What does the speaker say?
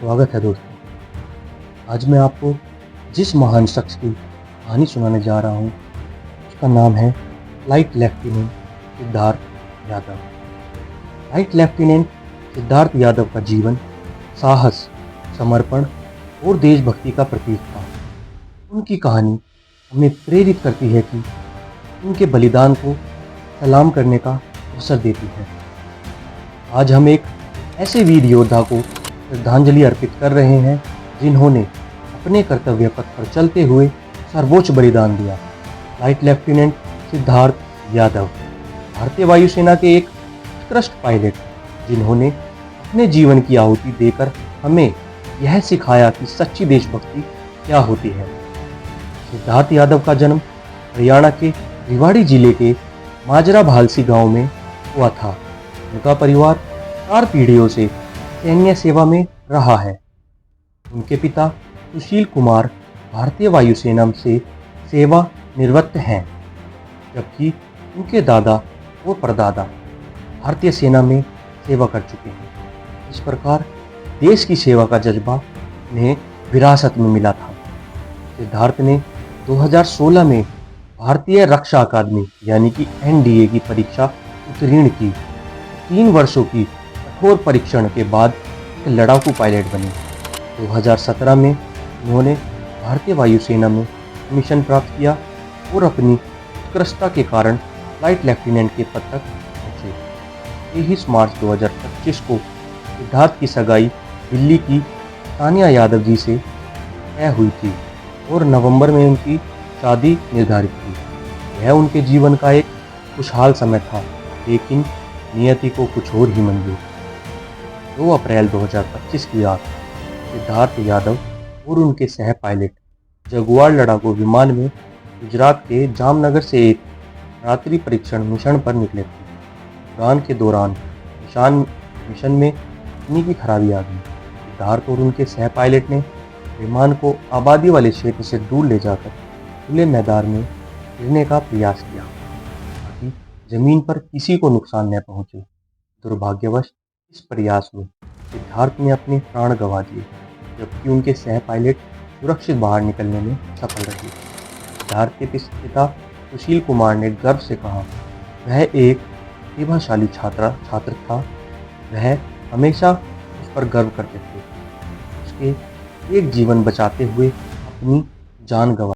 स्वागत है दोस्तों। आज मैं आपको जिस महान शख्स की कहानी सुनाने जा रहा हूँ उसका नाम है flight lieutenant Siddharth Yadav. Flight lieutenant Siddharth Yadav का जीवन साहस, समर्पण और देशभक्ति का प्रतीक था। उनकी कहानी हमें प्रेरित करती है कि उनके बलिदान को सलाम करने का अवसर देती है। आज हम एक ऐसे वीर योद्धा को श्रद्धांजलि अर्पित कर रहे हैं जिन्होंने अपने कर्तव्य पथ पर चलते हुए सर्वोच्च बलिदान दिया। फ्लाइट लेफ्टिनेंट सिद्धार्थ यादव भारतीय वायुसेना के एक उत्कृष्ट पायलट जिन्होंने अपने जीवन की आहुति देकर हमें यह सिखाया कि सच्ची देशभक्ति क्या होती है। सिद्धार्थ यादव का जन्म हरियाणा के रेवाड़ी जिले के माजरा भालसी गांव में हुआ था। उनका परिवार 4 पीढ़ियों से सैन्य सेवा में रहा है। उनके पिता सुशील कुमार भारतीय वायुसेना से सेवा निवृत्त हैं, जबकि उनके दादा और परदादा भारतीय सेना में सेवा कर चुके हैं। इस प्रकार देश की सेवा का जज्बा उन्हें विरासत में मिला था। सिद्धार्थ ने 2016 में भारतीय रक्षा अकादमी यानी कि एनडीए की परीक्षा उत्तीर्ण की। 3 वर्षों की कठोर परीक्षण के बाद एक लड़ाकू पायलट बने। 2017 में उन्होंने भारतीय वायुसेना में मिशन प्राप्त किया और अपनी उत्कृष्टता के कारण फ्लाइट लेफ्टिनेंट के पद तक पहुंचे। 23 मार्च 2025 को सिद्धार्थ की सगाई दिल्ली की तानिया यादव जी से तय हुई थी और नवंबर में उनकी शादी निर्धारित थी। यह उनके जीवन का एक खुशहाल समय था, लेकिन नियति को कुछ और ही मंजूर। 2 अप्रैल 2025 की रात सिद्धार्थ यादव और उनके सह पायलट जगुआर लड़ाकू विमान में गुजरात के जामनगर से एक रात्रि परीक्षण मिशन पर निकले थे। उड़ान के दौरान मिशन में तकनीकी खराबी आ गई। सिद्धार्थ और उनके सह पायलट ने विमान को आबादी वाले क्षेत्र से दूर ले जाकर खुले मैदान में गिरने का प्रयास किया ताकि जमीन पर किसी को नुकसान न पहुंचे। दुर्भाग्यवश इस प्रयास में सिद्धार्थ ने अपने प्राण गंवा दिए, जबकि उनके सह पायलट सुरक्षित बाहर निकलने में सफल रहे। सिद्धार्थ के पिता सुशील कुमार ने गर्व से कहा, वह एक प्रतिभाशाली छात्र था। वह हमेशा उस पर गर्व करते थे। उसके एक जीवन बचाते हुए अपनी जान गंवा